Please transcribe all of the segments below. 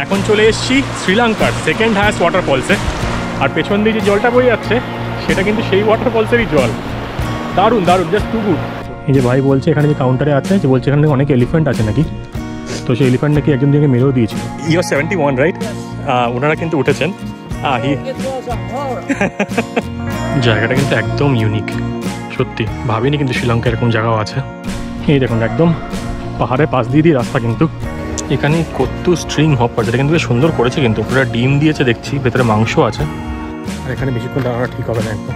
এখন চলে এসেছি শ্রীলঙ্কার সেকেন্ড হায়েস্ট ওয়াটারফলসে। আর পেছন দিয়ে যে জলটা বয়ে যাচ্ছে সেটা কিন্তু সেই ওয়াটারফলসেরই জল। দারুণ দারুণ, জাস্ট টু গুড। এই যে ভাই বলছে এখানে যে কাউন্টারে আছে, যে বলছে এখানে অনেক এলিফ্যান্ট আছে নাকি, তো সেই এলিফ্যান্ট নাকি একজন দিকে মেরেও দিয়েছিল। ইউ 71 রাইট? ওনারা কিন্তু উঠেছেন। জায়গাটা কিন্তু একদম ইউনিক, সত্যি ভাবিনি কিন্তু শ্রীলঙ্কা এরকম জায়গাও আছে। এই দেখুন একদম পাহাড়ের পাশ দিয়ে রাস্তা, কিন্তু এখানে কত স্ট্রিং হপার, যেটা কিন্তু বেশ সুন্দর করেছে, কিন্তু পুরো ডিম দিয়েছে দেখছি, ভেতরে মাংস আছে। আর এখানে বেশিক্ষণ দাঁড়ানো ঠিক হবে না, একদম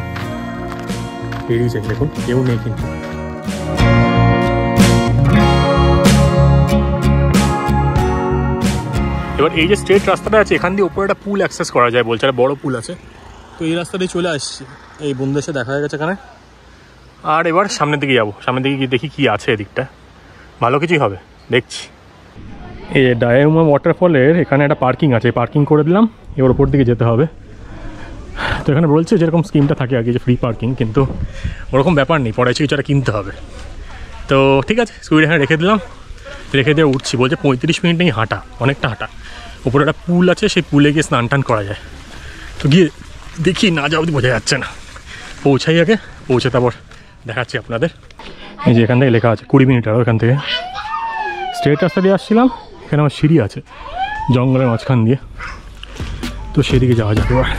বেরিয়ে যায়। দেখুন কেউ নেই কিন্তু। এবার এই যে স্ট্রেট রাস্তাটা আছে, এখান দিয়ে উপরে একটা পুল অ্যাক্সেস করা যায় বলছে, একটা বড় পুল আছে। তো এই রাস্তা দিয়ে চলে আসছি, এই বন্ধুদের সাথে দেখা হয়ে গেছে এখানে। আর এবার সামনের দিকে যাবো, সামনের দিকে গিয়ে দেখি কী আছে এদিকটা, ভালো কিছুই হবে দেখছি। এই ডায়ামা ওয়াটারফলের এখানে একটা পার্কিং আছে, পার্কিং করে দিলাম। এবার ওপর দিকে যেতে হবে। তো এখানে বলছে যেরকম স্কিমটা থাকে আগে, যে ফ্রি পার্কিং, কিন্তু ওরকম ব্যাপার নেই, পরে কিছুটা কিনতে হবে। তো ঠিক আছে, স্কুটি এখানে রেখে দিলাম, রেখে দিয়ে উঠছি। বলছে 35 মিনিট নেই হাঁটা, অনেকটা হাঁটা। উপরে একটা পুল আছে, সেই পুলে গিয়ে স্নান টান করা যায়। তো গিয়ে দেখি, না যাও বোঝা যাচ্ছে না, পৌঁছাই আগে, পৌঁছে তারপর দেখাচ্ছি আপনাদের। এই যে এখান থেকে লেখা আছে 20 মিনিট, আর ওখান থেকে স্ট্রেট রাস্তা দিয়ে আসছিলাম। এখানে আমার সিঁড়ি আছে জঙ্গলের মাঝখান দিয়ে, তো সেদিকে যাওয়া যাবে এবার।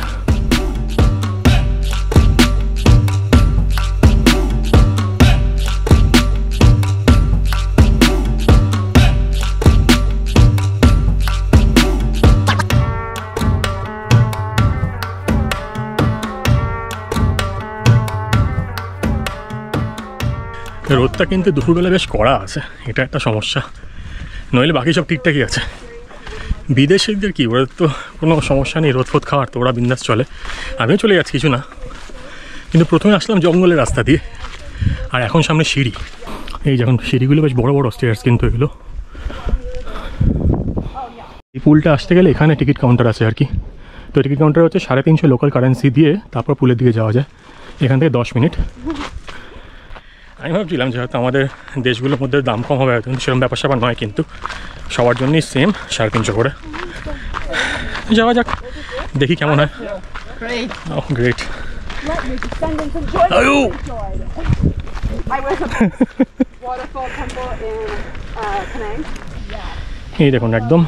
রোদটা কিন্তু দুপুরবেলা বেশ কড়া আছে, এটা একটা সমস্যা, নইলে বাকি সব ঠিকঠাকই আছে। বিদেশিদের কি, ওরা তো কোনো সমস্যা নেই রোদ ফোদ খাওয়ার, তো ওরা বিন্দাস চলে। আমিও চলে যাচ্ছি, কিছু না। কিন্তু প্রথমে আসলাম জঙ্গলের রাস্তা দিয়ে, আর এখন সামনে সিঁড়ি। এই যখন সিঁড়িগুলো বেশ বড় বড় স্টেয়ার্স কিন্তু এগুলো। এই পুলটা আসতে গেলে এখানে টিকিট কাউন্টার আছে আর কি। তো টিকিট কাউন্টার হচ্ছে 350 লোকাল কারেন্সি দিয়ে তারপর পুলের দিকে যাওয়া যায়। এখান থেকে 10 মিনিট। আমি ভাবছিলাম যে হয়তো আমাদের দেশগুলোর মধ্যে দাম কম হবে, কিন্তু সেরকম ব্যাপার স্যাপার নয়, কিন্তু সবার জন্যই সেম 350 করে। যাওয়া যাক, দেখি কেমন হয়। গ্রেট। এই দেখুন একদম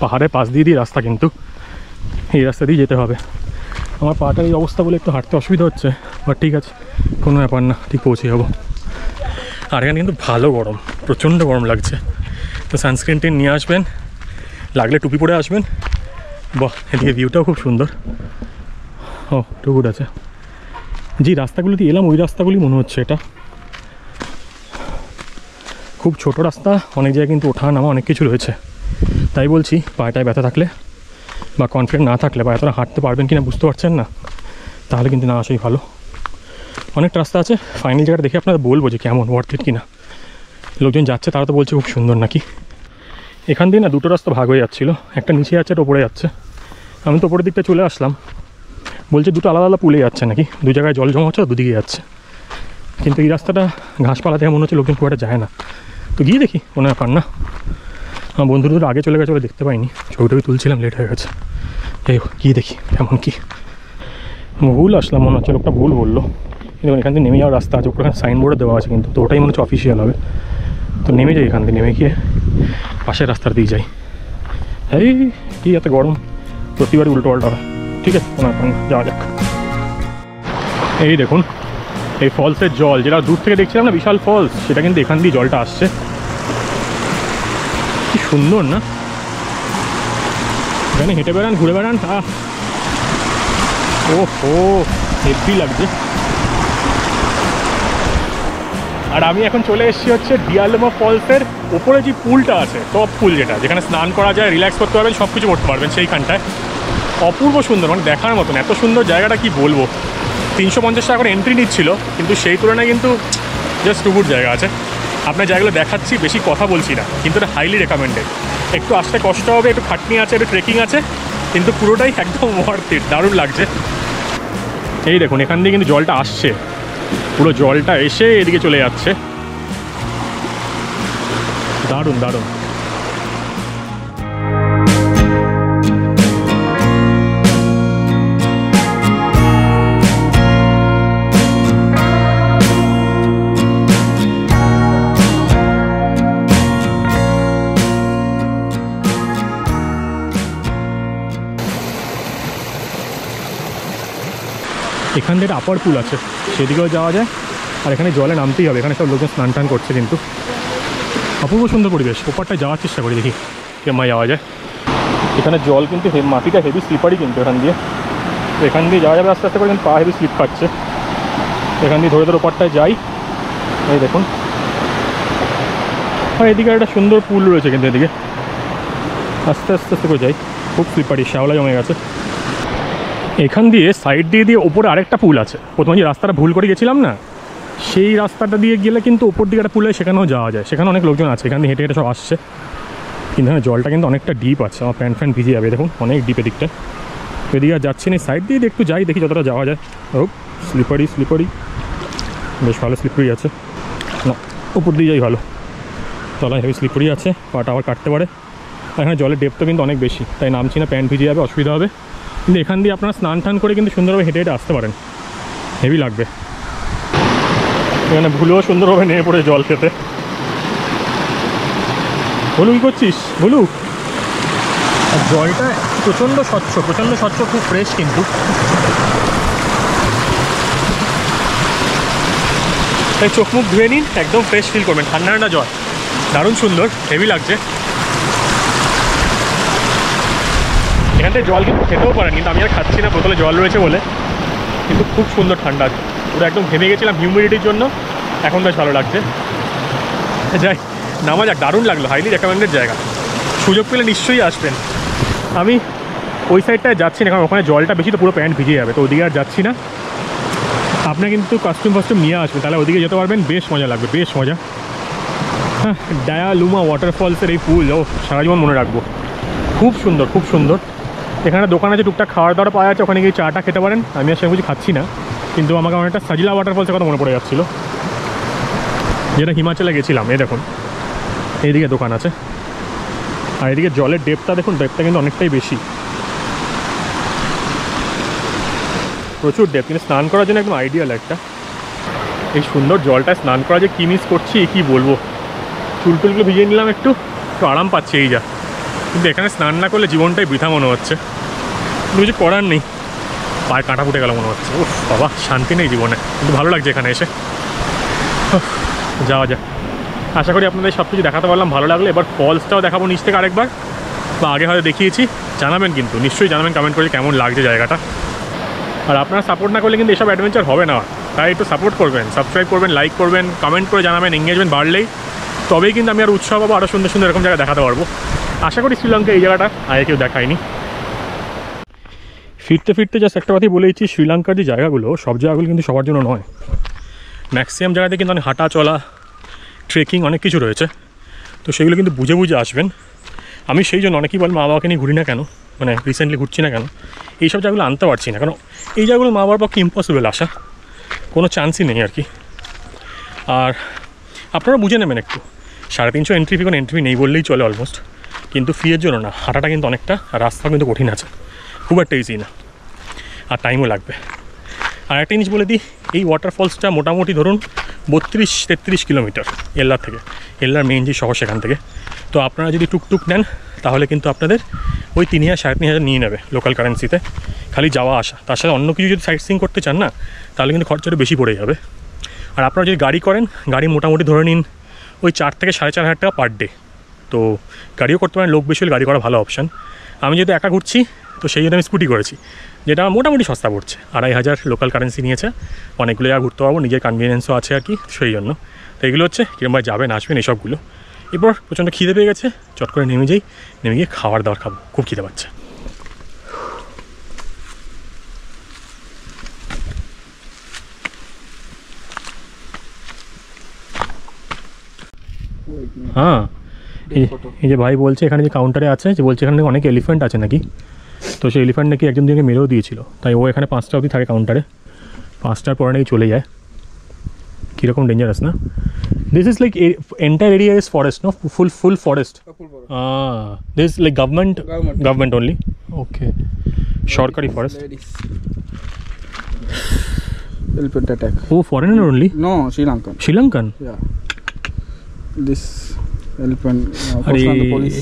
পাহাড়ের পাশ দিয়ে রাস্তা, কিন্তু এই রাস্তা দিয়ে যেতে হবে। আমার পাটার এই অবস্থা বলে একটু হাঁটতে অসুবিধা হচ্ছে, বাট ঠিক আছে, কোনো ব্যাপার না, ঠিক পৌঁছে যাবো। আর এখানে কিন্তু ভালো গরম, প্রচণ্ড গরম লাগছে। তো সানস্ক্রিন টেন নিয়ে আসবেন, লাগলে টুপি পরে আসবেন। বাহ, এদিকে ভিউটাও খুব সুন্দর। ও টু গুড আছে। যে রাস্তাগুলো দিয়ে এলাম ওই রাস্তাগুলি মনে হচ্ছে। এটা খুব ছোট রাস্তা, অনেক জায়গায় কিন্তু ওঠা নামা অনেক কিছু রয়েছে। তাই বলছি, পায়েটায় ব্যথা থাকলে বা কনফিডেন্ট না থাকলে, বা এতটা হাঁটতে পারবেন কিনা বুঝতে পারছেন না, তাহলে কিন্তু না আসাই ভালো। অনেকটা রাস্তা আছে, ফাইনাল জায়গাটা দেখে আপনারা বলবো যে কেমন, ওয়ার্থ ইট কিনা। লোকজন যাচ্ছে তারা তো বলছে খুব সুন্দর নাকি। এখান দিয়ে না দুটো রাস্তা ভাগ হয়ে যাচ্ছিলো, একটা নিচে যাচ্ছে, একটা ওপরে যাচ্ছে। আমি তো ওপরের দিকটা চলে আসলাম, বলছে দুটো আলাদা আলাদা পুলে যাচ্ছে নাকি, দু জায়গায় জল জমা হচ্ছে, দুদিকে যাচ্ছে। কিন্তু এই রাস্তাটা ঘাসপালা থেকে মনে হচ্ছে লোকজন খুব একটা যায় না। তো গিয়ে দেখি, কোনো ব্যাপার না। আমার বন্ধুদের আগে চলে গেছে বলে দেখতে পাইনি, ছবিটাকে তুলছিলাম, লেট হয়ে গেছে। এই গিয়ে দেখি কেমন কি। ভুল আসলাম মনে হচ্ছে, লোকটা ভুল বললো। কিন্তু এখান থেকে নেমে যাওয়ার রাস্তা আছে, ওখানে সাইনবোর্ডে দেওয়া আছে কিন্তু, তো ওটাই মনে হচ্ছে অফিসিয়াল হবে। তো নেমে যাই এখান থেকে, নেমে গিয়ে পাশের রাস্তার দিকে যাই। এই কি এত গরম, প্রতিবারই উল্টো পাল্টা হয়। ঠিক আছে, কোনো ব্যাপার না, যাওয়া যাক। এই দেখুন এই ফলসের জল, যেটা দূর থেকে দেখছিলাম না বিশাল ফলস, সেটা কিন্তু এখান দিয়ে জলটা আসছে। কি সুন্দর না, এখানে হেঁটে বেড়ান, ঘুরে বেড়ান, ও হো হেভি লাগছে। আর আমি এখন চলে এসেছি হচ্ছে ডিয়ালমা ফলসের ওপরে যে পুলটা আছে, টপ পুল, যেটা যেখানে স্নান করা যায়, রিল্যাক্স করতে পারবেন, সব কিছু করতে পারবেন সেইখানটায়। অপূর্ব সুন্দর, মানে দেখার মতন, এত সুন্দর জায়গাটা কি বলবো। 350 টাকা করে এন্ট্রি নিচ্ছিল, কিন্তু সেই তুলনায় কিন্তু জাস্ট টু গুড জায়গা আছে। আপনার জায়গাগুলো দেখাচ্ছি, বেশি কথা বলছি না, কিন্তু এটা হাইলি রেকমেন্ডেড। একটু আসতে কষ্ট হবে, একটু খাটনি আছে, একটু ট্রেকিং আছে, কিন্তু পুরোটাই একদম ওয়ার্থ ইট, দারুণ লাগছে। এই দেখুন এখান দিয়ে কিন্তু জলটা আসছে, পুরো জলটা এসে এদিকে চলে যাচ্ছে, দারুণ দারুণ। এখান থেকে আপার পুল আছে, সেদিকেও যাওয়া যায়। আর এখানে জলে নামতেই হবে, এখানে সব লোকজন স্নান টান করছে, কিন্তু অপূর্ব সুন্দর পরিবেশ। ওপারটা যাওয়ার চেষ্টা করি, দেখি কেমন যাওয়া যায়। এখানে জল কিন্তু মাটিটা হেভি স্লিপারি, কিন্তু এখান দিয়ে যাওয়া যাবে আস্তে আস্তে করে, কিন্তু পা হেভি স্লিপ খাচ্ছে। এখান দিয়ে ধরে ধরে ওপারটায় যাই, এই দেখুন। আর এদিকে একটা সুন্দর পুল রয়েছে, কিন্তু এদিকে আস্তে আস্তে আস্তে করে যাই, খুব স্লিপারি, শ্যাওলা জমে গেছে। এখান দিয়ে সাইড দিয়ে ওপরে আরেকটা পুল আছে। প্রথমে যে রাস্তাটা ভুল করে গেছিলাম না, সেই রাস্তাটা দিয়ে গেলে কিন্তু ওপর দিকে একটা পুল হয়, সেখানেও যাওয়া যায়। সেখানে অনেক লোকজন আছে, এখান দিয়ে হেঁটে হেঁটে সব আসছে। কিন্তু হ্যাঁ, জলটা কিন্তু অনেকটা ডিপ আছে, আমার প্যান্ট ফ্যান্ট ভিজে যাবে, দেখুন অনেক ডিপ এদিকটা। এদিকে আর যাচ্ছি না, সাইড দিয়ে একটু যাই, দেখি যতটা যাওয়া যায়। ও স্লিপারি বেশ ভালো স্লিপারি আছে না, উপর দিয়ে যাই ভালো। তলায় হেভি স্লিপারি আছে, পাটা আবার কাটতে পারে। আর এখানে জলের ডেপথও কিন্তু অনেক বেশি, তাই নামছি না, প্যান্ট ভিজে যাবে, অসুবিধা হবে। কিন্তু এখান দিয়ে আপনারা স্নান টান করে কিন্তু সুন্দরভাবে হেঁটে হেঁটে আসতে পারেন, হেভি লাগবে। এখানে ভুলুও সুন্দরভাবে নেমে পড়ে জল খেতে। ভুলু কী করছিস ভুলু? আর জলটা প্রচণ্ড স্বচ্ছ, খুব ফ্রেশ কিন্তু। তাই চোখ মুখ ধুয়ে নিন, একদম ফ্রেশ ফিল করবেন। ঠান্ডা ঠান্ডা জল, দারুণ সুন্দর, হেভি লাগছে। এখান থেকে জল কিন্তু খেতেও পারেন, কিন্তু আমি আর খাচ্ছি না, বোতলে জল রয়েছে বলে। কিন্তু খুব সুন্দর ঠান্ডা, পুরো একদম ঘেমে গেছিলাম হিউমিডিটির জন্য, এখন বেশ ভালো লাগছে। যাই, নামা যাক, দারুণ লাগলো, হাইলি রেকমেন্ডেড জায়গা। সুযোগ পেলে নিশ্চয়ই আসবেন। আমি ওই সাইডটায় যাচ্ছি না, কারণ ওখানে জলটা বেশি, তো পুরো প্যান্ট ভিজে যাবে, তো ওদিকে আর যাচ্ছি না। আপনার কিন্তু কস্টিউম নিয়ে আসবেন, তাহলে ওদিকে যেতে পারবেন, বেশ মজা লাগবে, বেশ মজা। হ্যাঁ, ডায়ালুমা ওয়াটারফলসের এই পুল, ও সারা জীবন মনে রাখবো, খুব সুন্দর। এখানে দোকান আছে, টুকটাক খাওয়ার দাওয়ার পাওয়া যাচ্ছে, ওখানে গিয়ে চাটা খেতে পারেন। আমি আর সেরকম কিছু খাচ্ছি না, কিন্তু আমাকে অনেকটা সাজিলা ওয়াটারফলসের কথা মনে পড়ে যাচ্ছিলো, যেটা হিমাচলে গেছিলাম। এই দেখুন, এইদিকে দোকান আছে। আর এদিকে জলের ডেপটা দেখুন, ডেপটা কিন্তু অনেকটাই বেশি, প্রচুর ডেপ, কিন্তু স্নান করার জন্য একদম আইডিয়াল একটা। এই সুন্দর জলটায় স্নান করা যে কী মিস করছি কী বলবো। চুলটুলগুলো ভিজিয়ে নিলাম, একটু আরাম পাচ্ছি এই যা। কিন্তু এখানে স্নান না করলে জীবনটাই বৃথা মনে হচ্ছে, কিছু করার নেই। পায়ে কাঁটা ফুটে গেল মনে হচ্ছে। উফ বাবা, শান্তি নেই জীবনে, কিন্তু ভালো লাগছে এখানে এসে। যাওয়া যায়। আশা করি আপনাদের সব কিছু দেখাতে পারলাম, ভালো লাগলে। এবার ফলসটাও দেখাবো নিচ থেকে আরেকবার, বা আগে হয়তো দেখিয়েছি। জানাবেন কিন্তু, নিশ্চয়ই জানাবেন কমেন্ট করে কেমন লাগছে জায়গাটা। আর আপনারা সাপোর্ট না করলে কিন্তু এসব অ্যাডভেঞ্চার হবে না, তাই একটু সাপোর্ট করবেন, সাবস্ক্রাইব করবেন, লাইক করবেন, কমেন্ট করে জানাবেন। এঙ্গেজমেন্ট বাড়লেই তবেই কিন্তু আমি আর উৎসাহ পাবো, আরও সুন্দর এরকম জায়গা দেখাতে পারবো। আশা করি শ্রীলঙ্কা এই জায়গাটা আগে কেউ দেখায়নি। ফিরতে জাস্ট একটা কথাই বলেইছি, শ্রীলঙ্কার যে জায়গাগুলো, সব জায়গাগুলো কিন্তু সবার জন্য নয়। ম্যাক্সিমাম জায়গাতে কিন্তু অনেক হাঁটা চলা, ট্রেকিং অনেক কিছু রয়েছে, তো সেগুলো কিন্তু বুঝে আসবেন। আমি সেই জন্য অনেকেই বল মা বাবাকে নিয়ে ঘুরি না কেন, মানে রিসেন্টলি ঘুরছি না কেন, এইসব জায়গাগুলো আনতে পারছি না, কারণ এই জায়গাগুলো মা বাবার পক্ষে ইম্পসিবল আসা, কোনো চান্সই নেই আর কি। আর আপনারা বুঝে নেবেন একটু, 350 এন্ট্রি ফি, কোনো এন্ট্রি নেই বললেই চলে অলমোস্ট, কিন্তু ফিয়ের জন্য না, হাঁটাটা কিন্তু অনেকটা, রাস্তা কিন্তু কঠিন আছে, খুব একটা ইজি না, আর টাইমও লাগবে। আর একটা জিনিস বলে দিই, এই ওয়াটারফলসটা মোটামুটি ধরুন 32-33 কিলোমিটার এল্লার থেকে, এল্লার মেইন যে শহর সেখান থেকে। তো আপনারা যদি টুকটুক নেন তাহলে কিন্তু আপনাদের ওই 3000-3500 নিয়ে নেবে লোকাল কারেন্সিতে, খালি যাওয়া আসা। তার সাথে অন্য কিছু যদি সাইট সিইং করতে চান না, তাহলে কিন্তু খরচাটা বেশি পড়ে যাবে। আর আপনারা যদি গাড়ি করেন, গাড়ি মোটামুটি ধরে নিন ওই 4 থেকে 4500 টাকা পার ডে। তো গাড়িও করতে পারেন, লোক বেশি হলে গাড়ি করা ভালো অপশান। আমি যেহেতু একা ঘুরছি, তো সেই জন্য আমি স্কুটি করেছি, যেটা মোটামুটি সস্তা পড়ছে। 2500 লোকাল কারেন্সি নিয়েছে, অনেকগুলো জায়গা ঘুরতে পারবো, নিজের কনভিনিয়েন্সও আছে আর কি, সেই জন্য। তো এগুলো হচ্ছে কিরমভাবে যাবেন আসবেন এইসবগুলো। এরপর প্রচণ্ড খিদে পেয়ে গেছে, চট করে নেমে গিয়ে খাবার দাবার খাবো, খুব খিদে পাচ্ছে। হ্যাঁ, এই যে ভাই বলছে এখানে যে কাউন্টারে আছে, যে বলছে এখানে অনেক এলিফ্যান্ট আছে নাকি, তো সেই এলিফ্যান্ট নাকি একজন দিনকে মেরেও দিয়েছিল, তাই ও এখানে 5টা অবধি থাকে কাউন্টারে, 5টার পরে নাকি চলে যায়। কীরকম ডেঞ্জারাস না? This is like entire area is forest, no? Full forest. Full forest. This is like government only. Okay. Shortcut forest. Elephant attack. Oh, foreigner only? No, Sri Lankan. Sri Lankan? Yeah. This elephant. The police.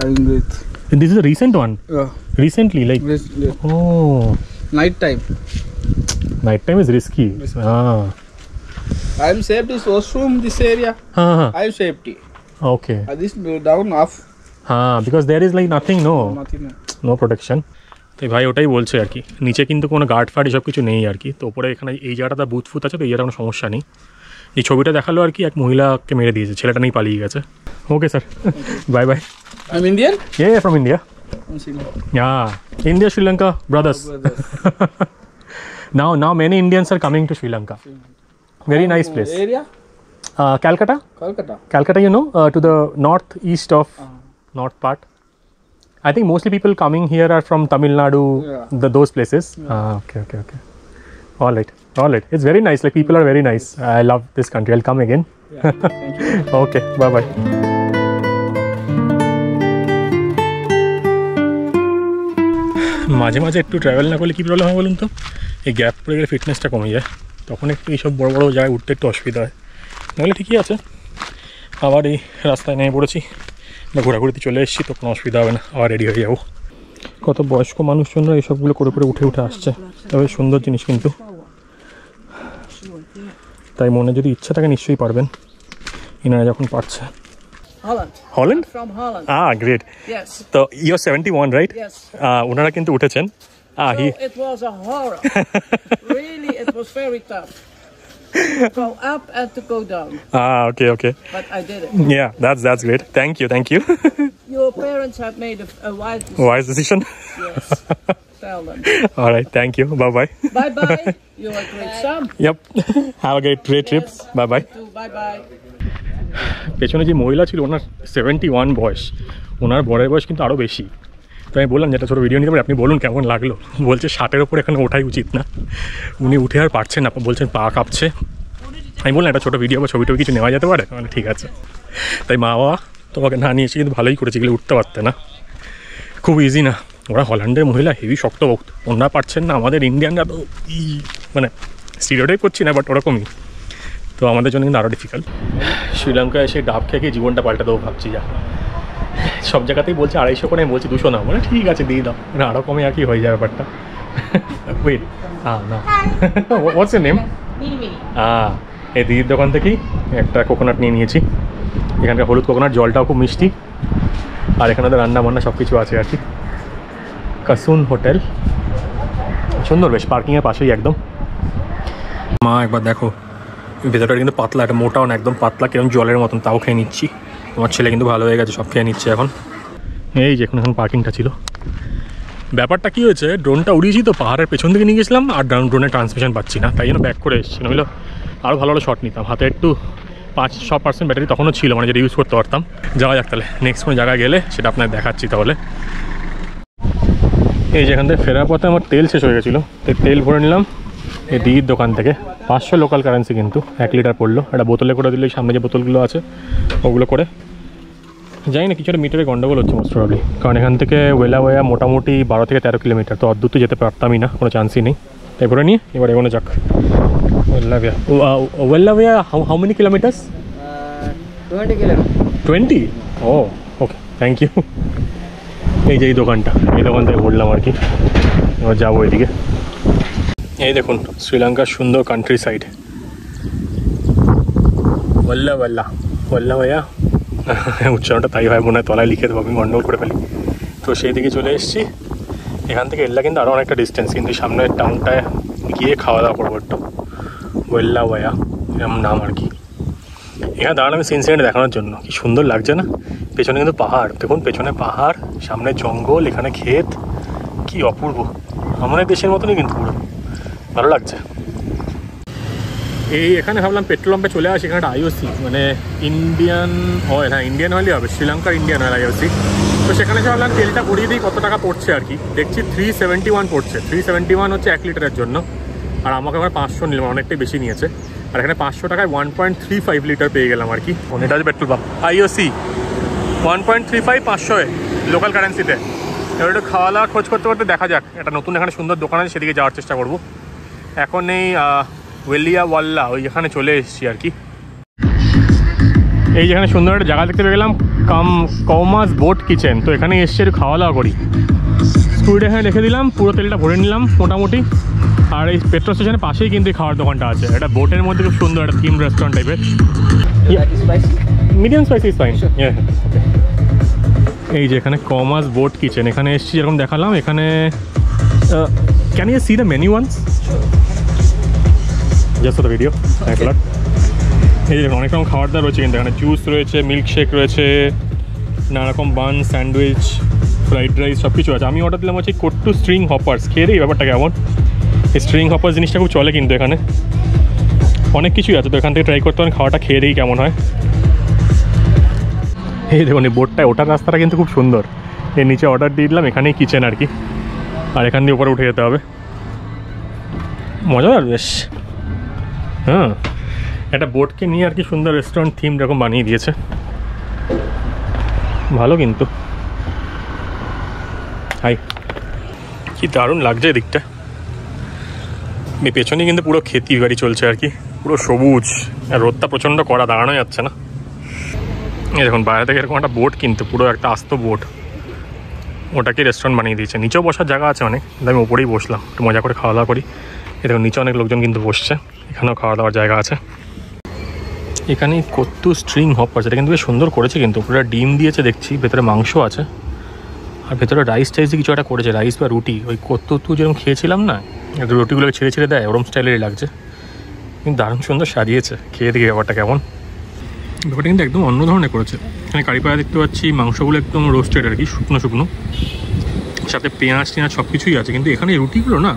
I agree. And this is a recent one. Yeah. Recently, like. Yeah. Oh. Night time. Night time is risky. I am safety washroom this area. I am safety. Okay. This down off. Because there is like nothing, Nothing. no protection. তো ভাই ওটাই বলছে আর কি, নিচে কিন্তু কোনো guard ফার্ড এসব কিছু নেই আর কি। তো ওপরে এখানে এই জায়গাটা বুথ ফুথ আছে, তো এই জায়গাটা কোনো সমস্যা নেই। এই ছবিটা দেখালো আর কি, এক মহিলাকে মেরে দিয়েছে, ছেলেটা নেই পালিয়ে গেছে। Okay sir, bye bye. I'm Indian. Yeah, from India. I'm Sri Yeah, India, Sri Lanka, brothers. Now many Indians are coming to Sri Lanka. Very nice place. Area? Calcutta. Calcutta, you know, to the northeast of north part. I think mostly people coming here are from Tamil Nadu, those places. Okay. All right. It's very nice. Like people are very nice. I love this country. I'll come again. Thank you. Okay. Bye bye. মাঝে মাঝে একটু travel না করলে কী problem হয় বলুন তো, এই gap পড়ে গেলে ফিটনেসটা কমে যায়, তখন একটু এইসব বড় বড় জায়গায় উঠতে একটু অসুবিধা হয়। নাহলে ঠিকই আছে। আবার এই রাস্তায় নেমে পড়েছি বা ঘোরাঘুরিতে চলে এসেছি, তো কোনো অসুবিধা হবে না, আবার রেডি হয়ে যাবো। কত বয়স্ক মানুষজনরা এইসবগুলো করে করে উঠে আসছে, তবে সুন্দর জিনিস কিন্তু। তাই মনে যদি ইচ্ছা থাকে নিশ্চয়ই পারবেন, ইনারা যখন পারছে। Holland? From Holland. Great. Yes. So you're 71, right? Yes. ওনারা কিন্তু উঠেছেন। So it was a horror. Really, it was very tough. To go up and to go down. Okay. But I did it. Yeah, that's great. Thank you. Your parents have made a wise decision. Wise decision. Yes. Tell them. All right, thank you. Bye-bye. Bye-bye. You're a great son. Yep. Have a great trip. Yes. Bye-bye. Bye-bye. পেছনে যে মহিলা ছিল, ওনার 71 বয়স, ওনার বরের বয়স কিন্তু আরও বেশি। তো আমি বললাম যে একটা ছোটো ভিডিও নিতে পারি, আপনি বলুন কেমন লাগলো। বলছে 60-এর ওপর এখানে ওঠাই উচিত না, উনি উঠে আর পারছেন না, বলছেন পা কাঁপছে। আমি বললাম একটা ছোটো ভিডিও বা ছবি টবি কিছু নেওয়া যেতে পারে, মানে ঠিক আছে। তাই মা বাবা তোমাকে না নিয়েছি, কিন্তু ভালোই করেছি, গেলে উঠতে পারতে না, খুব ইজি না। ওরা হল্যান্ডের মহিলা হেভি শক্তভক্ত, ওনারা পারছেন না, আমাদের ইন্ডিয়ানরা তো মানে স্টিরিওটাইপ করছি না, বাট ওরকমই। তো আমাদের জন্য কিন্তু আরও ডিফিকাল্ট। শ্রীলঙ্কায় এসে ডাব খেয়ে জীবনটা পাল্টা দেবো ভাবছি। যা সব জায়গাতেই বলছে 250 করে, আমি বলছি 200 না, মানে ঠিক আছে দিয়ে দাও, মানে আরও কমে আর কি হয়ে যায় ব্যাপারটা। ওয়েট না হোয়াটস ইউর নেম? এই দিদির দোকান থেকেই একটা কোকোনাট নিয়ে নিয়েছি। এখানকার হলুদ কোকোনাট, জলটাও খুব মিষ্টি, আর এখানে তো রান্না বান্না সব কিছু আছে আর কি। কাসুন হোটেল, সুন্দর বেশ, পার্কিংয়ের পাশেই একদম। মা একবার দেখো, ভেতরটা কিন্তু পাতলা, একটা মোটাও না, একদম পাতলা, কিরকম জলের মতন, তাও খেয়ে নিচ্ছি। তোমার ছেলে কিন্তু ভালো হয়ে গেছে, সব খেয়ে নিচ্ছে এখন। এই যে এখন পার্কিংটা ছিল। ব্যাপারটা কী হয়েছে, ড্রোনটা উড়িয়েছি তো পাহাড়ের পেছন দিকে নিয়ে গেছিলাম, আর ড্রোনের ট্রান্সমিশন পাচ্ছি না, তাই জন্য ব্যাক করে এসেছি। নইলে আরও ভালো শট নিতাম। হাতে একটু 5-6% ব্যাটারি তখনও ছিল, মানে যেটা ইউজ করতে পারতাম। যাওয়া যাক তাহলে, নেক্সট কোনো জায়গায় গেলে সেটা আপনার দেখাচ্ছি তাহলে। এই যেখান থেকে ফেরার পথে আমার তেল শেষ হয়ে গেছিলো, তেল ভরে নিলাম এই দিদির দোকান থেকে। 500 লোকাল কারেন্সি, কিন্তু 1 লিটার পড়লো। একটা বোতলে করে দিলে, সামনে যে বোতলগুলো আছে ওগুলো করে। জানি না, কিছু একটা মিটারে গন্ডগোল হচ্ছে মোস্ট প্রবলি, কারণ এখান থেকে ওয়েলাওয়া মোটামুটি 12 থেকে 13 কিলোমিটার, তো অদ্ভুত যেতে পারতামই না, কোনো চান্সই নেই। এরপরে নিয়ে এবার এগোনো যাক। ওয়েলাওয়া how many kilometres? 20 kilometers. 20? Okay, thank you. এই যে এই দোকানটা, এই দোকান থেকে ঘুরলাম আর কি, এবার যাবো এদিকে। এই দেখুন শ্রীলঙ্কার সুন্দর কান্ট্রি সাইড, ওয়াল্লাওয়া উচ্চারণটা তাই হয় মনে হয়, তলায় লিখে দেবো, আমি গন্ডগোল করে ফেলি। তো সেই দিকে চলে এসেছি। এখান থেকে এল্লা কিন্তু আরও অনেকটা ডিস্টেন্স, কিন্তু সামনের টাউনটায় গিয়ে খাওয়া দাওয়া করবো একটু। ওয়াল্লাওয়া এরকম নাম আর কি। এখানে দাঁড়ানো আমি সিনসিডেন্ট দেখানোর জন্য, কি সুন্দর লাগছে না? পেছনে কিন্তু পাহাড়, দেখুন পেছনে পাহাড়, সামনে জঙ্গল, এখানে ক্ষেত, কি অপূর্ব। আমাদের দেশের মতনই কিন্তু পুরো, ভালো লাগছে। এই এখানে ভাবলাম পেট্রোল পাম্পে চলে আসি, এখানে একটা আইওসি, মানে ইন্ডিয়ান অয়েল, হ্যাঁ ইন্ডিয়ান অয়েলই হবে, শ্রীলঙ্কার ইন্ডিয়ান অয়েল আইওসি। তো সেখানে ভাবলাম তেলটা ভরিয়ে দিই, কত টাকা পড়ছে আর কি। দেখছি 371 পড়ছে। 371 হচ্ছে 1 লিটারের জন্য, আর আমাকে আমার 500 নিলাম, অনেকটাই বেশি নিয়েছে। আর এখানে 500 টাকায় 1.35 লিটার পেয়ে গেলাম আর কি। এটা হচ্ছে পেট্রোল পাম্প, আইওসি 1.35, 500 লোকাল কারেন্সিতে। এবার একটু খাওয়া দাওয়া খোঁজ করতে করতে দেখা যাক, একটা নতুন এখানে সুন্দর দোকান আছে, সেদিকে যাওয়ার চেষ্টা করবো। এখন এই ওয়াল্লা ওই এখানে চলে এসেছি আর কি। এই যেখানে সুন্দর একটা জায়গা দেখতে পেয়ে গেলাম, কৌমাস বোট কিচেন। তো এখানে এসে একটু খাওয়া দাওয়া করি। স্কুটিটা এখানে রেখে দিলাম, পুরো তেলটা ভরে নিলাম মোটামুটি। আর এই পেট্রোল স্টেশনের পাশেই কিন্তু এই খাওয়ার দোকানটা আছে। এটা বোটের মধ্যে খুব সুন্দর একটা থিম রেস্টুরেন্ট টাইপের। Medium spicy is fine. এই যে এখানে কৌমাস বোট কিচেন, এখানে এসেছি যেরকম দেখালাম। এখানে can you see the menu once just for the video? Thanks a lot. এই যে অনেক রকম খাবার দাবার রয়েছে কিন্তু এখানে জুস রয়েছে, মিল্কশেক রয়েছে, নানা রকম বান, স্যান্ডউইচ, ফ্রাইড রাইস সব কিছু আছে। আমি অর্ডার দিলাম হচ্ছে কোট্টু স্ট্রিং হপার্স। খেয়ে এই ব্যাপারটা কেমন? এই স্ট্রিং হপার্স জিনিসটা খুব চলে কিন্তু এখানে, অনেক কিছুই আছে। তো এখান থেকে ট্রাই করতে পারেন, খাওয়াটা খেয়ে দিই কেমন হয়। এই দেখুন এই বোটটায় ওঠার রাস্তাটা কিন্তু খুব সুন্দর। এর নিচে অর্ডার দিয়ে দিলাম, এখানেই কিচেন আর কি। আর এখান দিয়ে উপরে উঠে যেতে হবে। মজাদার বেশ। হ্যাঁ, একটা বোটকে নিয়ে আর কি সুন্দর রেস্টুরেন্ট থিম এরকম বানিয়ে দিয়েছে, ভালো কিন্তু। হাই, কি দারুণ লাগছে এদিকটা। পেছনে কিন্তু পুরো খেতি বাড়ি চলছে আর কি, পুরো সবুজ। আর রোদটা প্রচণ্ড কড়া, দাঁড়ানো যাচ্ছে না। এই দেখুন বাইরে থেকে এরকম একটা বোট, কিন্তু পুরো একটা আস্ত বোট, ওটাকে রেস্টুরেন্ট বানিয়ে দিয়েছে। নিচেও বসার জায়গা আছে অনেক, কিন্তু আমি ওপরেই বসলাম, একটু মজা করে খাওয়া দাওয়া করি। এই দেখুন নিচে অনেক লোকজন কিন্তু বসছে, এখানেও খাওয়া দাওয়ার জায়গা আছে। এখানে কোট্টু স্ট্রিং হপার্স, এটা কিন্তু বেশ সুন্দর করেছে কিন্তু। পুরো ডিম দিয়েছে দেখছি, ভেতরে মাংস আছে, আর ভেতরে রাইস টাইস কিছু একটা করেছে, রাইস বা রুটি। ওই কোট্টু যেরকম খেয়েছিলাম না, রুটিগুলোকে ছেড়ে ছেড়ে দেয়, ওরম স্টাইলেরই লাগছে, কিন্তু দারুণ সুন্দর সাজিয়েছে। খেয়ে দেখি ব্যাপারটা কেমন। ব্যাপারটা কিন্তু একদম অন্য ধরনের করেছে। এখানে কারি পায়া দেখতে পাচ্ছি, মাংসগুলো একদম রোস্টেড আর কি, শুকনো শুকনো, সাথে পেঁয়াজ টেঁয়াজ সব কিছুই আছে। কিন্তু এখানে রুটিগুলো না,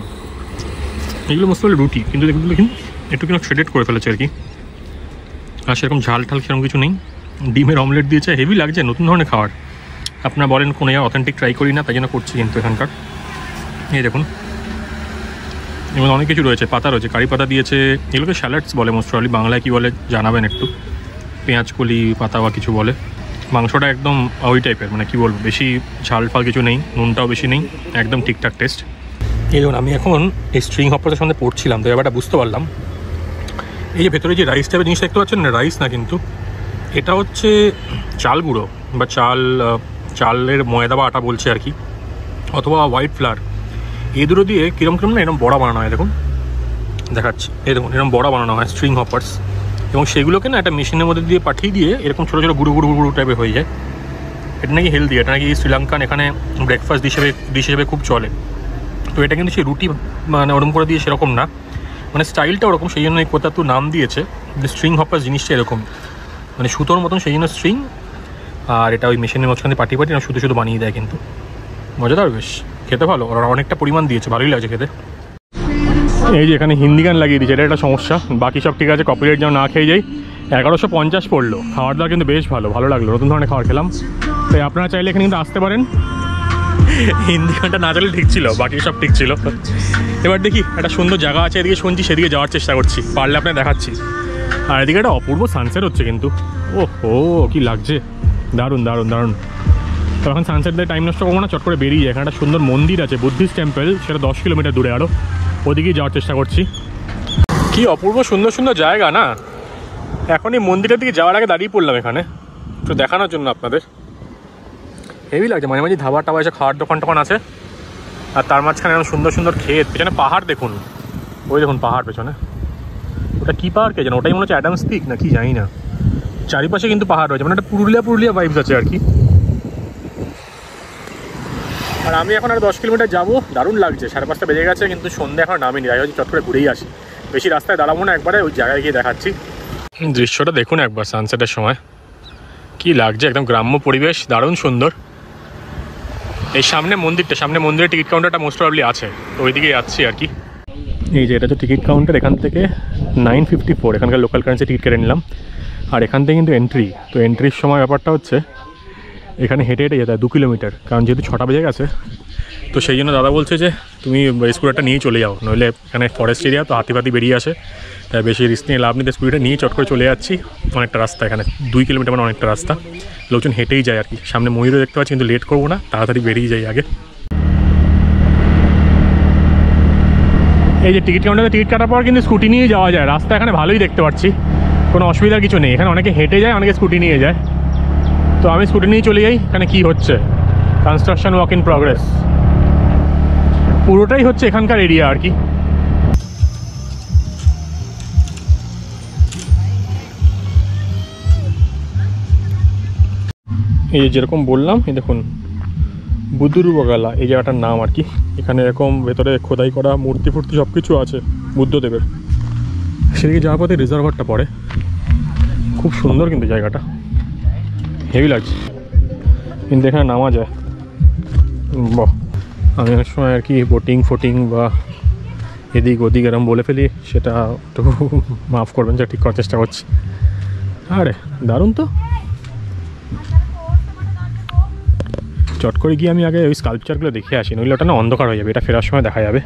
এগুলো মস্ত হলে রুটি, কিন্তু এগুলো কিন্তু একটু কিনা শ্রেডেড করে ফেলেছে আর কি। আর সেরকম ঝাল ঠাল সেরকম কিছু নেই। ডিমের অমলেট দিয়েছে, হেভি লাগছে, নতুন ধরনের খাবার। আপনারা বলেন কোনো জায়গায় অথেন্টিক ট্রাই করি না, তাই জন্য করছি কিন্তু এখানকার। এই দেখুন, এবং অনেক কিছু রয়েছে, পাতা রয়েছে, কারি পাতা দিয়েছে। এগুলোকে স্যালাডস বলে মোস্ট প্রবলি, বাংলায় কী বলে জানাবেন একটু। পেঁয়াজ কলি পাতা বা কিছু বলে। মাংসটা একদম ওই টাইপের, মানে কী বলবো, বেশি ঝাল ফাল কিছু নেই, নুনটাও বেশি নেই, একদম ঠিকঠাক টেস্ট। এই দেখুন আমি এখন এই স্ট্রিং হপার্সের সঙ্গে পড়ছিলাম, তো ব্যাপারটা বুঝতে পারলাম। এই যে ভেতরে যে রাইস টাইপের জিনিস দেখতে পাচ্ছেন না, রাইস না কিন্তু, এটা হচ্ছে চাল গুঁড়ো বা চালের ময়দা বা আটা বলছে আর কি, অথবা হোয়াইট ফ্লাওয়ার। এই দুটো দিয়ে কিরম না এরকম বড়া বানানো হয়। দেখুন দেখাচ্ছি, এই দেখুন এরকম বড়া বানানো হয় স্ট্রিং হপার্স, এবং সেগুলোকে না একটা মেশিনের মধ্যে দিয়ে পাঠিয়ে দিয়ে এরকম ছোটো ছোটো গুঁড়ো গুঁড়ো গুঁড়ো টাইপের হয়ে যায়। এটা নাকি হেলদি, এটা নাকি শ্রীলঙ্কান এখানে ব্রেকফাস্ট ডিশ হিসেবে খুব চলে। তো এটা কিন্তু সেই রুটি মানে ওরকম করে দিয়ে সেরকম না, মানে স্টাইলটা ওরকম, সেই জন্য এই কোথাও নাম দিয়েছে যে স্ট্রিং হপার্স জিনিসটা এরকম, মানে সুতোর মতন, সেই জন্য স্ট্রিং। আর এটা ওই মেশিনের মাঝখানে পাঠিয়ে না শুধু শুধু বানিয়ে দেয়, কিন্তু মজাদার বেশ, খেতে ভালো। আর অনেকটা পরিমাণ দিয়েছে, ভালোই লাগছে খেতে। এই যে এখানে হিন্দি গান লাগিয়ে দিয়েছে, এটা একটা সমস্যা। বাকি সব ঠিক আছে, কপিরাইট যেন না খেয়ে যাই। 1150 পড়লো। খাওয়ার দাওয়া কিন্তু বেশ ভালো লাগলো, নতুন ধরনের খাবার খেলাম। তাই আপনারা চাইলে এখানে কিন্তু আসতে পারেন। হিন্দি গানটা না চলে ঠিক ছিল, বাকি সব ঠিক ছিল। এবার দেখি একটা সুন্দর জায়গা আছে এদিকে, শুনছি সেদিকে যাওয়ার চেষ্টা করছি, পারলে আপনার দেখাচ্ছি। আর এদিকে একটা অপূর্ব সানসেট হচ্ছে কিন্তু, ও কি লাগছে, দারুণ দারুণ দারুণ। তো এখন সানসেট দিয়ে টাইম নষ্ট করবো না, চট করে বেরিয়ে যায়। এখানে একটা সুন্দর মন্দির আছে, বুদ্ধিস্ট টেম্পল, সেটা 10 কিলোমিটার দূরে, আরও ওদিকেই যাওয়ার চেষ্টা করছি। কি অপূর্ব সুন্দর সুন্দর জায়গা না। এখন এই মন্দিরের দিকে যাওয়ার আগে দাঁড়িয়ে পড়লাম এখানে একটু দেখানোর জন্য আপনাদের। হেভি লাগছে, মাঝে মাঝে ধাবা টাবা এসে খাওয়ার দোকান টোকান আছে, আর তার মাঝখানে এরকম সুন্দর সুন্দর ক্ষেত, পেছনে পাহাড় দেখুন, ওই দেখুন পাহাড় পেছনে, ওটা কী পাহাড় কে জানো, ওটাই মনে হচ্ছে অ্যাডামস পিক না কি জানি না। চারিপাশে কিন্তু পাহাড় রয়েছে, মানে একটা পুরুলিয়া ভাইবস আছে আর কি। আর আমি এখন আর 10 কিলোমিটার যাবো, দারুণ লাগছে। 5:30 বেজে গেছে, কিন্তু সন্ধ্যা এখন নামিনি, তাই হচ্ছে চট করে ঘুরেই আসি। বেশি রাস্তায় দাঁড়াবো না, একবারে ওই জায়গায় গিয়ে দেখাচ্ছি। দৃশ্যটা দেখুন একবার সানসেটের সময়, কি লাগছে, একদম গ্রাম্য পরিবেশ, দারুণ সুন্দর। এই সামনে মন্দিরের টিকিট কাউন্টারটা মোস্ট প্রবলি আছে, তো ওই দিকে যাচ্ছি আর কি। এই যে এটা হচ্ছে টিকিট কাউন্টার, এখান থেকে 954 এখানকার লোকাল কারেন্সি টিকিট কেটে নিলাম। আর এখান থেকে কিন্তু এন্ট্রি, তো এন্ট্রির সময় ব্যাপারটা হচ্ছে এখানে হেঁটে যেতে হয় 2 কিলোমিটার, কারণ যেহেতু 6টা বেজে গেছে। তো সেই জন্য দাদা বলছে যে তুমি স্কুটারটা নিয়ে চলে যাও, নইলে এখানে ফরেস্ট এরিয়া, তো হাতি বেরিয়ে আসে, তাই বেশি রিস্ক নিয়ে লাভ নিতে স্কুটিটা নিয়ে চট করে চলে যাচ্ছি। অনেকটা রাস্তা, এখানে 2 কিলোমিটার মানে অনেকটা রাস্তা, লোকজন হেঁটেই যায় আর কি। সামনে ময়ূরও দেখতে পাচ্ছি, কিন্তু লেট করবো না, তাড়াতাড়ি বেরিয়ে যাই আগে। এই যে টিকিট কাউন্টারে টিকিট কাটার পর কিন্তু স্কুটি নিয়ে যাওয়া যায়, রাস্তা এখানে ভালোই দেখতে পাচ্ছি, কোনো অসুবিধার কিছু নেই। এখানে অনেকে হেঁটে যায়, অনেকে স্কুটি নিয়ে যায়। তো আমি স্কুটি নিয়ে চলে যাই। এখানে কি হচ্ছে, কনস্ট্রাকশন ওয়ার্ক ইন প্রগ্রেস, পুরোটাই হচ্ছে এখানকার এরিয়া আর কি। এই যেরকম বললাম, এই দেখুন বুদুরবগালা এই জায়গাটার নাম আর কি। এখানে এরকম ভেতরে খোদাই করা মূর্তি ফুর্তি সব কিছু আছে বুদ্ধদেবের। সেদিকে যাওয়ার পথে রিজার্ভারটা পড়ে, খুব সুন্দর কিন্তু জায়গাটা, হেভি লাগছে। কিন্তু এখানে নামা যায়। বাহ, আমি অনেক সময় আর কি বোটিং ফোটিং বা এদিক ওদিক এরম বলে ফেলি, সেটা একটু মাফ করবেন, যা ঠিক করার চেষ্টা করছি। আরে দারুণ তো। চট করে গিয়ে আমি আগে ওই স্কাল্পচারগুলো দেখে আসি, নইলে ওটা না অন্ধকার হয়ে যাবে, এটা ফেরার সময় দেখা যাবে।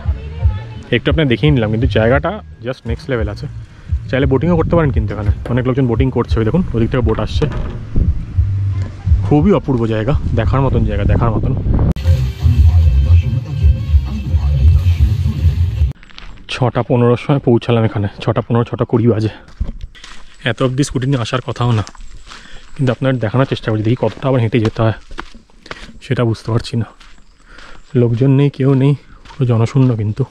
একটু আপনার দেখিয়ে নিলাম, কিন্তু জায়গাটা জাস্ট নেক্সট লেভেল আছে। চাইলে বোটিংও করতে পারেন, কিন্তু এখানে অনেক লোকজন বোটিং করছে। ওই দেখুন ওদিক থেকে বোট আসছে। খুবই অপূর্ব জায়গা, দেখার মতন জায়গা, দেখার মতন। 6:15 সময় পৌঁছালাম এখানে, 6:15, 6:20 বাজে। এত অবধি স্কুটি নিয়ে আসার কথাও না, কিন্তু আপনার দেখানোর চেষ্টা করছি, দেখি কতটা আবার হেঁটে যেতে হয় সেটা বুঝতে পারছি না। লোকজন নেই, কেউ নেই, পুরো জনশূন্য। কিন্তু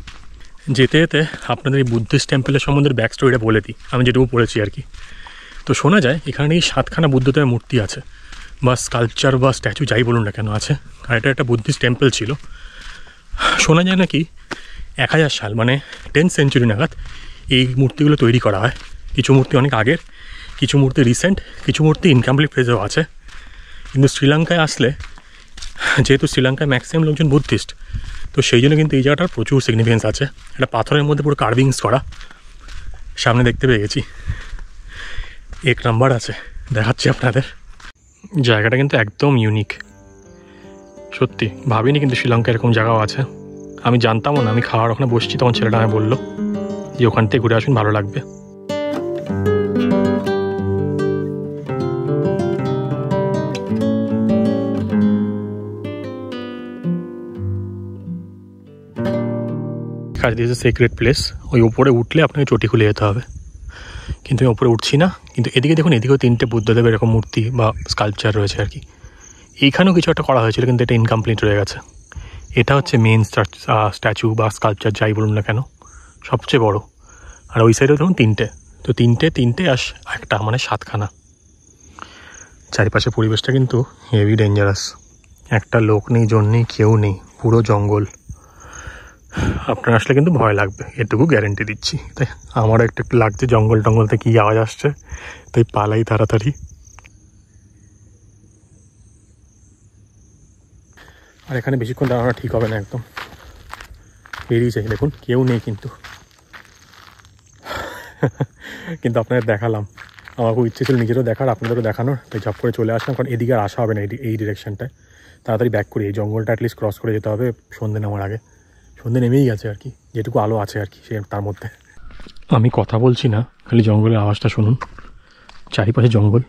যেতে যেতে আপনাদের এই বুদ্ধিস্ট টেম্পলের সম্বন্ধে ব্যাক স্টোরিটা বলে দিই, আমি যেটুকু পড়েছি আর কি। তো শোনা যায় এখানে এই 7খানা বুদ্ধদেবের মূর্তি আছে, বা স্কাল্পচার বা স্ট্যাচু যাই বলুন না কেন আছে। আর এটা একটা বুদ্ধিস্ট টেম্পল ছিল। শোনা যায় নাকি 1000 সাল মানে 10th সেঞ্চুরি নাগাদ এই মূর্তিগুলো তৈরি করা হয়। কিছু মূর্তি অনেক আগের, কিছু মূর্তি রিসেন্ট, কিছু মূর্তি ইনকমপ্লিট ফেজেও আছে। কিন্তু শ্রীলঙ্কায় আসলে, যেহেতু শ্রীলঙ্কায় ম্যাক্সিমাম লোকজন বুদ্ধিস্ট, তো সেই জন্য কিন্তু এই জায়গাটার প্রচুর সিগনিফিকেন্স আছে। একটা পাথরের মধ্যে পুরো কার্ভিংস করা, সামনে দেখতে পেয়ে গেছি। 1 নাম্বার আছে, দেখাচ্ছি আপনাদের। জায়গাটা কিন্তু একদম ইউনিক, সত্যি ভাবিনি কিন্তু শ্রীলঙ্কায় এরকম জায়গাও আছে। আমি জানতামও না। আমি খাওয়ার ওখানে বসছি, তখন ছেলেটা আমায় বললো যে ওখান থেকে ঘুরে আসুন, ভালো লাগবে। This is secret place. ওই উপরে উঠলে আপনাকে চটি খুলে যেতে হবে, কিন্তু আমি উপরে উঠছি না। কিন্তু এদিকে দেখুন, এদিকেও 3টে বুদ্ধদেবের এরকম মূর্তি বা স্কাল্পচার রয়েছে আর কি। এইখানেও কিছু একটা করা হয়েছিল, কিন্তু এটা ইনকমপ্লিট রয়ে গেছে। এটা হচ্ছে মেন স্ট্যাচু বা স্কাল্পচার যাই বলুন না কেন, সবচেয়ে বড়। আর ওই সাইডেও ধরুন 3টে, তো 3টে আর একটা মানে 7খানা। চারিপাশে পরিবেশটা কিন্তু হেভি ডেঞ্জারাস। একটা লোক নেই, জন নেই, কেউ নেই, পুরো জঙ্গল। আপনার আসলে কিন্তু ভয় লাগবে, এটুকু গ্যারেন্টি দিচ্ছি। তাই আমারও একটু একটু লাগছে, জঙ্গল টঙ্গল থেকে কী আওয়াজ আসছে, তাই পালাই তাড়াতাড়ি। আর এখানে বেশিক্ষণ দাঁড়ানো ঠিক হবে না, একদম বেরিয়ে যাই। দেখুন কেউ নেই কিন্তু, কিন্তু আপনাদের দেখালাম। আমার খুব ইচ্ছে ছিল নিজেরও দেখার, আপনাদেরও দেখানোর, তাই ঝপ করে চলে আসলাম। কারণ এদিকে আর আসা হবে না, এই ডিরেকশনটায়। তাড়াতাড়ি ব্যাক করি, এই জঙ্গলটা অ্যাটলিস্ট ক্রস করে যেতে হবে সন্ধ্যে নামার আগে। সন্ধ্যে নেমেই গেছে আর কি, যেটুকু আলো আছে আর কি সে তার মধ্যে। আমি কথা বলছি না, খালি জঙ্গলের আওয়াজটা শুনুন। চারিপাশে জঙ্গল,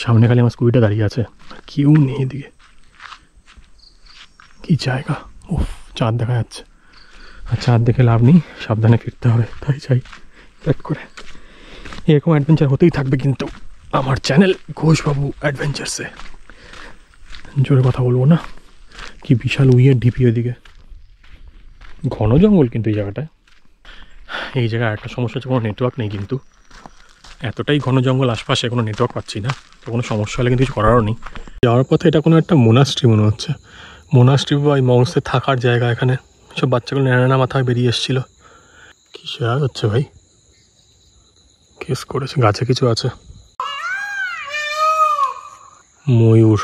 সামনে খালি আমার স্কুটিটা দাঁড়িয়ে আছে, কেউ নেই এদিকে। কি জায়গা! উফ, চাঁদ দেখা যাচ্ছে। আর চাঁদ দেখে লাভ নেই, সাবধানে ফিরতে হবে, তাই চাই ব্যাক করে। এরকম অ্যাডভেঞ্চার হতেই থাকবে কিন্তু আমার চ্যানেল ঘোষবাবু অ্যাডভেঞ্চারসে। জোরে কথা বলবো না। কি বিশাল উইয়ের ঢিপি ওদিকে, ঘন জঙ্গল কিন্তু এই জায়গাটায়। এই জায়গায় একটা সমস্যা হচ্ছে, কোনো নেটওয়ার্ক নেই। কিন্তু এতটাই ঘন জঙ্গল আশপাশে, কোনো নেটওয়ার্ক পাচ্ছি না। তো কোনো সমস্যা হলে কিন্তু কিছু করারও নেই। যাওয়ার পথে এটা কোনো একটা মোনাস্ট্রি মনে হচ্ছে, মোনাস্ট্রি বা এই মংসের থাকার জায়গা। এখানে সব বাচ্চাগুলো ন্যাড়া মাথায় বেরিয়ে এসেছিল। কি শেয়ার হচ্ছে ভাই, কেস করেছে। গাছে কিছু আছে, ময়ূর,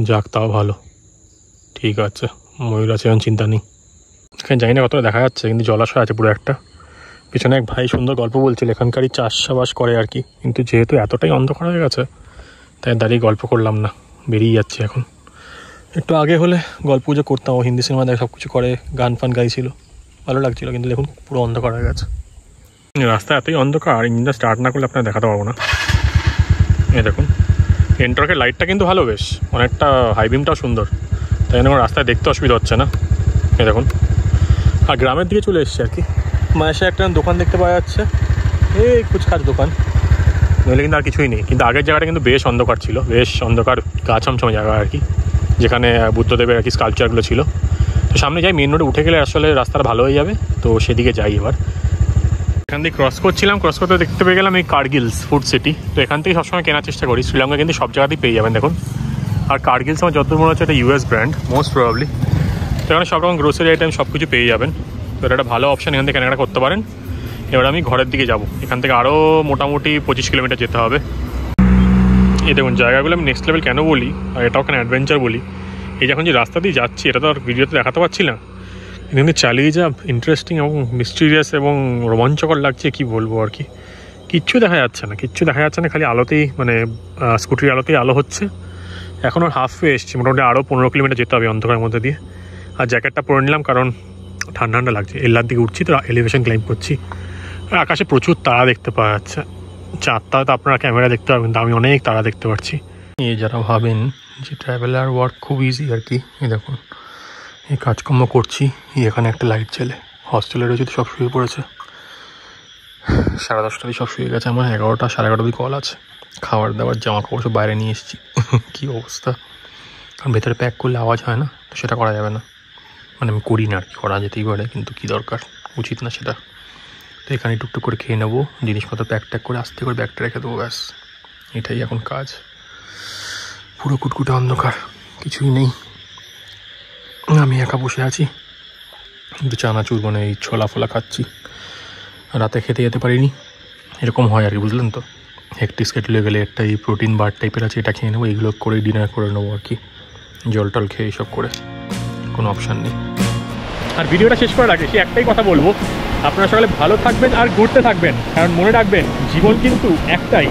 যাক তাও ভালো, ঠিক আছে। ময়ূর আছে, এখন চিন্তা নেই। এখানে জানি না কতটা দেখা যাচ্ছে, কিন্তু জলাশয় আছে পুরো একটা। পিছনে এক ভাই সুন্দর গল্প বলছিল, এখানকারই চাষবাস করে আর কি। কিন্তু যেহেতু এতটাই অন্ধকার হয়ে গেছে, তাই দাঁড়িয়ে গল্প করলাম না, বেরিয়ে যাচ্ছি এখন। একটু আগে হলে গল্প যে করতাম, ও হিন্দি সিনেমা দেখে সব কিছু করে, গান ফান গাইছিল, ভালো লাগছিল। কিন্তু দেখুন পুরো অন্ধকার হয়ে গেছে। রাস্তা এতই অন্ধকার, ইঞ্জিনটা স্টার্ট না করলে আপনারা দেখাতে পারবো না। এই দেখুন এন্ট্রাকের লাইটটা কিন্তু ভালো, বেশ অনেকটা, হাইবিমটাও সুন্দর, তাই জন্য আমার রাস্তায় দেখতে অসুবিধা হচ্ছে না। এই দেখুন। আর গ্রামের দিকে চলে এসছে আর কি। মায়ের একটা দোকান দেখতে পাওয়া যাচ্ছে, এই ফুচকার দোকান, নইলে কিন্তু আর কিছুই নেই। কিন্তু আগের জায়গাটা কিন্তু বেশ অন্ধকার ছিল, বেশ অন্ধকার গা ছমছমে জায়গা আর কি, যেখানে বুদ্ধদেবের আর কি স্কাল্পচারগুলো ছিল। তো সামনে যাই, মেন রোডে উঠে গেলে আসলে রাস্তাটা ভালো হয়ে যাবে, তো সেদিকে যাই এবার। এখান থেকে ক্রস করছিলাম, ক্রস করতে দেখতে পেয়ে গেলাম এই কার্গিলস ফুড সিটি। তো এখান থেকে সবসময় কেনার চেষ্টা করি, শ্রীলঙ্কা কিন্তু সব জায়গাতেই পেয়ে যাবেন দেখুন। আর কার্গিলস আমার যতদূর মনে হচ্ছে একটা ইউএস ব্র্যান্ড মোস্ট প্রবাবলি। তো এখানে সব রকম গ্রোসারি আইটেম সব কিছু পেয়ে যাবেন, তো এটা একটা ভালো অপশান, এখান থেকে কেনাকাটা করতে পারেন। এবার আমি ঘরের দিকে যাব, এখান থেকে আরও মোটামুটি 25 কিলোমিটার যেতে হবে। এই দেখুন জায়গাগুলো আমি নেক্সট লেভেল কেন বলি, আর এটাও কেন অ্যাডভেঞ্চার বলি, এই যখন যে রাস্তা দিয়ে যাচ্ছি এটা তো আর ভিডিওতে দেখাতে পারছি না, কিন্তু চালিয়ে যা ইন্টারেস্টিং এবং মিস্টিরিয়াস এবং রোমাঞ্চকর লাগছে কি বলবো আর কি। কিচ্ছু দেখা যাচ্ছে না, কিচ্ছু দেখা যাচ্ছে না, খালি আলোতেই মানে স্কুটির আলোতেই আলো হচ্ছে। এখন আর হাফ ওয়ে এসছি, মোটামুটি আরও 15 কিলোমিটার যেতে হবে অন্ধকারের মধ্যে দিয়ে। আর জ্যাকেটটা পরে নিলাম কারণ ঠান্ডা ঠান্ডা লাগছে, এল্লার দিকে উঠছি তো এলিভেশন ক্লাইম্ব করছি। আর আকাশে প্রচুর তারা দেখতে পাওয়া যাচ্ছে, চারটা তো আপনারা ক্যামেরা দেখতে পাবেন, কিন্তু আমি অনেক তারা দেখতে পাচ্ছি। এই যারা ভাবেন যে ট্রাভেলার ওয়ার্ক খুব ইজি আর কি, এই দেখুন এই কাজকর্ম করছি, এখানে একটা লাইট জ্বেলে, হস্টেলে রয়েছে তো সব শুয়ে পড়েছে, 10:30 সব শুয়ে গেছে। আমার 11টা 11:30 কল আছে, খাবার দাবার জামা কাপড় সব বাইরে নিয়ে এসেছি। কী অবস্থা, কারণ ভেতরে প্যাক করলে আওয়াজ হয় না, তো সেটা করা যাবে না, মানে আমি করি না আর কি, করা যেতেই পারে কিন্তু কী দরকার, উচিত না সেটা। তো এখানে টুকটুক করে খেয়ে নেবো, জিনিসপত্র প্যাক ট্যাক করে আস্তে করে ব্যাগটা রেখে দেবো, ব্যাস এটাই এখন কাজ। পুরো কুটকুটে অন্ধকার, কিছুই নেই, আমি একা বসে আছি, কিন্তু চানাচুর মানে এই ছোলা ফোলা খাচ্ছি। রাতে খেতে যেতে পারিনি, এরকম হয় আর কি, বুঝলেন তো। হেকটিক স্কেডুলে গেলে একটা এই প্রোটিন বার টাইপের আছে, এটা খেয়ে নেবো, এইগুলো করে ডিনার করে নেবো আর কি, জল টল খেয়ে এইসব করে, কোনো অপশান নেই। আর ভিডিওটা শেষ করার আগে সে একটাই কথা বলবো, আপনারা সকালে ভালো থাকবেন আর ঘুরতে থাকবেন, কারণ মনে রাখবেন জীবন কিন্তু একটাই,